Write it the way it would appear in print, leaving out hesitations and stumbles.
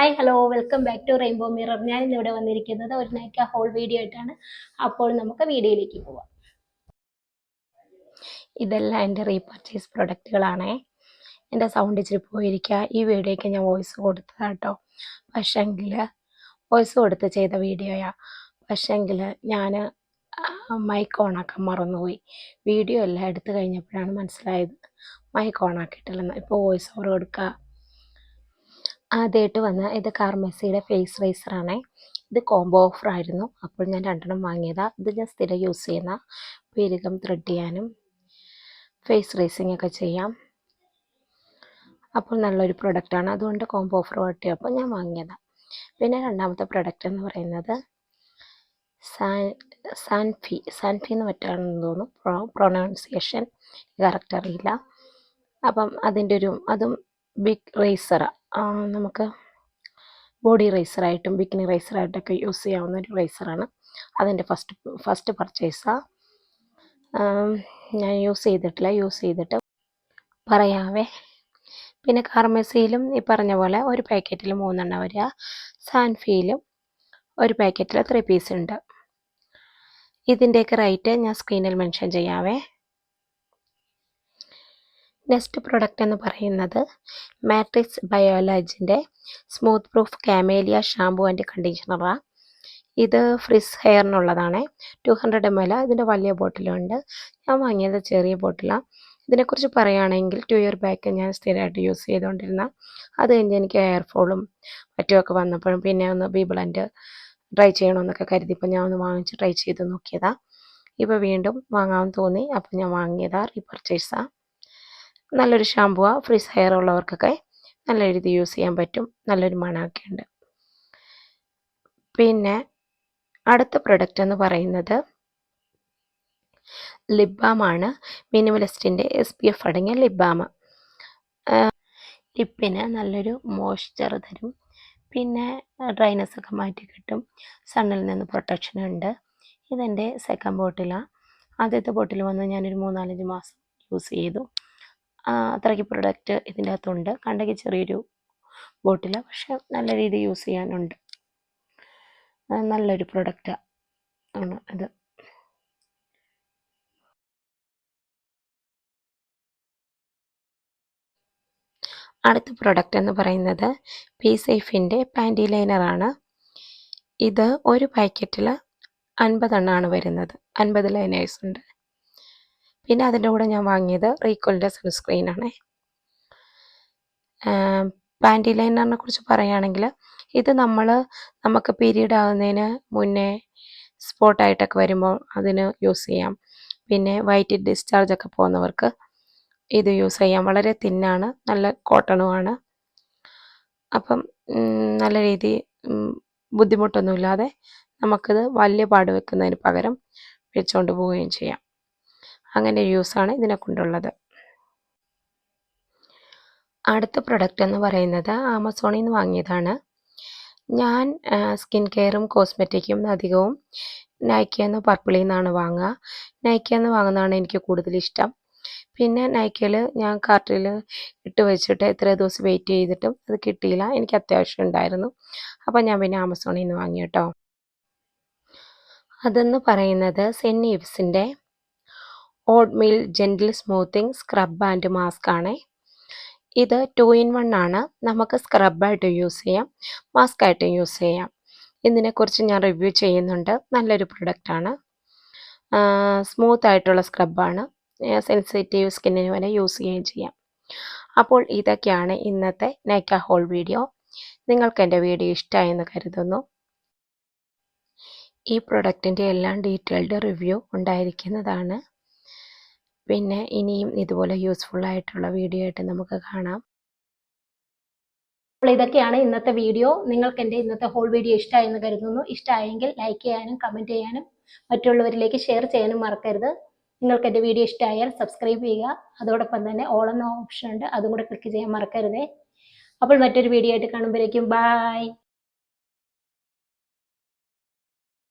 Hi hello welcome back to Rainbow Mirror. ഞാൻ ഇന്നിവിടെ വന്നിരിക്കുന്നത് ഒരു നൈക്ക ഹോൾ വീഡിയോ ആയിട്ടാണ്. അപ്പോൾ നമുക്ക് വീഡിയോയിലേക്ക് പോവാം. ഇതെല്ലാം എൻ്റെ റീപർച്ചേസ് പ്രൊഡക്റ്റുകളാണേ. എൻ്റെ സൗണ്ട് ഇച്ചിരി പോയിരിക്കുക. ഈ വീഡിയോയ്ക്ക് ഞാൻ വോയിസ് കൊടുത്തതാണ് കേട്ടോ. പക്ഷേങ്കിൽ വോയിസ് കൊടുത്ത് ചെയ്ത വീഡിയോയാണ്. പക്ഷേങ്കിൽ ഞാൻ മൈക്ക് ഓണാക്കാൻ മറന്നുപോയി. വീഡിയോ എല്ലാം എടുത്തു കഴിഞ്ഞപ്പോഴാണ് മനസ്സിലായത് മൈക്ക് ഓണാക്കിയിട്ടില്ലെന്ന്. ഇപ്പോൾ വോയിസ് ഓവർ കൊടുക്കുക. ആദ്യമായിട്ട് വന്ന ഇത് കാർമെസിയുടെ ഫേസ് റൈസറാണേ. ഇത് കോംബോ ഓഫർ ആയിരുന്നു. അപ്പോൾ ഞാൻ 2 വാങ്ങിയതാണ്. ഇത് ഞാൻ സ്ഥിരം യൂസ് ചെയ്യുന്ന പെരുകം ത്രെഡ് ചെയ്യാനും ഫേസ് റൈസിങ് ഒക്കെ ചെയ്യാം. അപ്പോൾ നല്ലൊരു പ്രൊഡക്റ്റാണ്. അതുകൊണ്ട് കോംബോ ഓഫർ കിട്ടിയപ്പോൾ ഞാൻ വാങ്ങിയതാണ്. പിന്നെ രണ്ടാമത്തെ പ്രൊഡക്റ്റ് എന്ന് പറയുന്നത് സാൻഫി എന്ന് മറ്റാണെന്ന് തോന്നുന്നു. പ്രൊനൗൺസിയേഷൻ കറക്റ്റ് അറിയില്ല. അപ്പം അതും ബിഗ് റൈസറാണ്. നമുക്ക് ബോഡി റൈസറായിട്ടും ബിക്കിനി റൈസറായിട്ടൊക്കെ യൂസ് ചെയ്യാവുന്ന ഒരു റൈസറാണ്. അതെൻ്റെ ഫസ്റ്റ് പർച്ചേസാണ്. ഞാൻ യൂസ് ചെയ്തിട്ട് പറയാവേ. പിന്നെ കാർമെസിയിലും ഈ പറഞ്ഞ പോലെ ഒരു പാക്കറ്റിൽ 3 വരിക. സാൻഫിയിലും ഒരു പാക്കറ്റിൽ 3 പീസ് ഉണ്ട്. ഇതിൻ്റെയൊക്കെ റേറ്റ് ഞാൻ സ്ക്രീനിൽ മെൻഷൻ ചെയ്യാവേ. നെക്സ്റ്റ് പ്രൊഡക്റ്റ് എന്ന് പറയുന്നത് മാട്രിക്സ് ബയോളജിൻ്റെ smooth proof camellia shampoo and കണ്ടീഷണറാണ്. ഇത് ഫ്രിസ് ഹെയറിനുള്ളതാണ്. 200 ml. ഇതിൻ്റെ വലിയ ബോട്ടിലുണ്ട്. ഞാൻ വാങ്ങിയത് ചെറിയ ബോട്ടിലാണ്. ഇതിനെക്കുറിച്ച് പറയുകയാണെങ്കിൽ 2 year ബാക്ക് ഞാൻ സ്ഥിരമായിട്ട് യൂസ് ചെയ്തുകൊണ്ടിരുന്ന. അത് കഴിഞ്ഞ് എനിക്ക് ഹെയർ ഫോളും മറ്റുമൊക്കെ വന്നപ്പോഴും പിന്നെ ഒന്ന് ബീബ്ലൻഡ് ട്രൈ ചെയ്യണമെന്നൊക്കെ കരുതിയപ്പോൾ ഞാൻ ഒന്ന് വാങ്ങിച്ച് ട്രൈ ചെയ്ത് നോക്കിയതാണ്. ഇപ്പോൾ വീണ്ടും വാങ്ങാമെന്ന് തോന്നി. അപ്പോൾ ഞാൻ വാങ്ങിയതാണ്. റീപർച്ചേസാണ്. നല്ലൊരു ഷാമ്പുവാണ്. ഫ്രിസ് ഹെയർ ഉള്ളവർക്കൊക്കെ നല്ല രീതിയിൽ യൂസ് ചെയ്യാൻ പറ്റും. നല്ലൊരു മണമൊക്കെ ഉണ്ട്. പിന്നെ അടുത്ത പ്രൊഡക്റ്റ് എന്ന് പറയുന്നത് ലിപ് ബാമാണ്. മിനിമലിസ്റ്റിൻ്റെ SPF അടങ്ങിയ ലിപ് ബാം. ലിപ്പിന് നല്ലൊരു മോയ്സ്ചർ തരും. പിന്നെ ഡ്രൈനെസ് ഒക്കെ മാറ്റി കിട്ടും. സണ്ണിൽ നിന്ന് പ്രൊട്ടക്ഷൻ ഉണ്ട്. ഇതെൻ്റെ സെക്കൻഡ് ബോട്ടിലാണ്. ആദ്യത്തെ ബോട്ടിൽ വന്ന് ഞാനൊരു 3-4 മാസം യൂസ് ചെയ്തു. അത്രയ്ക്ക് പ്രൊഡക്റ്റ് ഇതിൻ്റെ അകത്തുണ്ട്. കണ്ടെങ്കിൽ ചെറിയൊരു ബോട്ടിൽ, പക്ഷെ നല്ല രീതിയിൽ യൂസ് ചെയ്യാനുണ്ട്. നല്ലൊരു പ്രൊഡക്റ്റാണ് ആണ് ഇത്. അടുത്ത പ്രൊഡക്റ്റ് എന്ന് പറയുന്നത് പി-സേഫിൻ്റെ പാൻറ്റി ലൈനറാണ്. ഇത് ഒരു പാക്കറ്റിൽ 50 എണ്ണമാണ് വരുന്നത്. 50 ലൈനേഴ്സ് ഉണ്ട്. പിന്നെ അതിൻ്റെ കൂടെ ഞാൻ വാങ്ങിയത് റീക്കോളിൻ്റെ സൺസ്ക്രീനാണ്. പാൻറ്റി ലൈനറിനെ കുറിച്ച് പറയുകയാണെങ്കിൽ ഇത് നമുക്ക് പീരീഡ് ആകുന്നതിന് മുന്നേ സ്പോട്ടായിട്ടൊക്കെ വരുമ്പോൾ അതിന് യൂസ് ചെയ്യാം. പിന്നെ വൈറ്റ് ഡിസ്ചാർജ് ഒക്കെ പോകുന്നവർക്ക് ഇത് യൂസ് ചെയ്യാം. വളരെ തിന്നാണ്, നല്ല കോട്ടണുമാണ്. അപ്പം നല്ല രീതി ബുദ്ധിമുട്ടൊന്നുമില്ലാതെ നമുക്കിത് വലിയ പാട് വെക്കുന്നതിന് പകരം വെച്ചുകൊണ്ട് പോവുകയും ചെയ്യാം. അങ്ങനെ യൂസാണ് ഇതിനെ കൊണ്ടുള്ളത്. അടുത്ത പ്രൊഡക്റ്റ് എന്ന് പറയുന്നത് ആമസോണിൽ നിന്ന് വാങ്ങിയതാണ്. ഞാൻ സ്കിൻ കെയറും കോസ്മെറ്റിക്കും അധികവും നൈക്കയിൽ നിന്ന് പർപ്പിളിൽ നിന്നാണ് വാങ്ങുക. നൈക്കയിൽ നിന്ന് വാങ്ങുന്നതാണ് എനിക്ക് കൂടുതൽ ഇഷ്ടം. പിന്നെ നൈക്കയിൽ ഞാൻ കാർട്ടിൽ ഇട്ട് വെച്ചിട്ട് എത്ര ദിവസം വെയിറ്റ് ചെയ്തിട്ടും അത് കിട്ടിയില്ല. എനിക്ക് അത്യാവശ്യം ഉണ്ടായിരുന്നു. അപ്പോൾ ഞാൻ പിന്നെ ആമസോണിൽ നിന്ന് വാങ്ങി കേട്ടോ. അതെന്ന് പറയുന്നത് സെന്റ് ഈവ്സിൻ്റെ oatmeal gentle smoothing scrub and mask ആണ്. ഇത് 2 in 1 ആണ്. നമുക്ക് സ്ക്രബായിട്ട് യൂസ് ചെയ്യാം, മാസ്ക് ആയിട്ട് യൂസ് ചെയ്യാം. ഇതിനെക്കുറിച്ച് ഞാൻ റിവ്യൂ ചെയ്യുന്നുണ്ട്. നല്ലൊരു പ്രൊഡക്റ്റാണ്. സ്മൂത്ത് ആയിട്ടുള്ള സ്ക്രബാണ്. സെൻസിറ്റീവ് സ്കിന്നിന് വരെ യൂസ് ചെയ്യുകയും ചെയ്യാം. അപ്പോൾ ഇതൊക്കെയാണ് ഇന്നത്തെ നൈക്ക ഹോൾ വീഡിയോ. നിങ്ങൾക്ക് എൻ്റെ വീഡിയോ ഇഷ്ടമായെന്ന് കരുതുന്നു. ഈ പ്രൊഡക്റ്റിൻ്റെ എല്ലാം ഡീറ്റെയിൽഡ് റിവ്യൂ ഉണ്ടായിരിക്കുന്നതാണ്. പിന്നെ ഇനിയും ഇതുപോലെ യൂസ്ഫുൾ ആയിട്ടുള്ള വീഡിയോ ആയിട്ട് നമുക്ക് കാണാം. അപ്പോൾ ഇതൊക്കെയാണ് ഇന്നത്തെ വീഡിയോ. നിങ്ങൾക്ക് എൻ്റെ ഇന്നത്തെ ഹോൾ വീഡിയോ ഇഷ്ടമായെന്ന് കരുതുന്നു. ഇഷ്ടമായെങ്കിൽ ലൈക്ക് ചെയ്യാനും കമൻറ്റ് ചെയ്യാനും മറ്റുള്ളവരിലേക്ക് ഷെയർ ചെയ്യാനും മറക്കരുത്. നിങ്ങൾക്ക് എൻ്റെ വീഡിയോ ഇഷ്ടമായാൽ സബ്സ്ക്രൈബ് ചെയ്യുക. അതോടൊപ്പം തന്നെ ഓൾ എന്ന ഓപ്ഷൻ ഉണ്ട്, അതും കൂടെ ക്ലിക്ക് ചെയ്യാൻ മറക്കരുതേ. അപ്പോൾ മറ്റൊരു വീഡിയോ ആയിട്ട് കാണുമ്പോഴേക്കും ബൈ.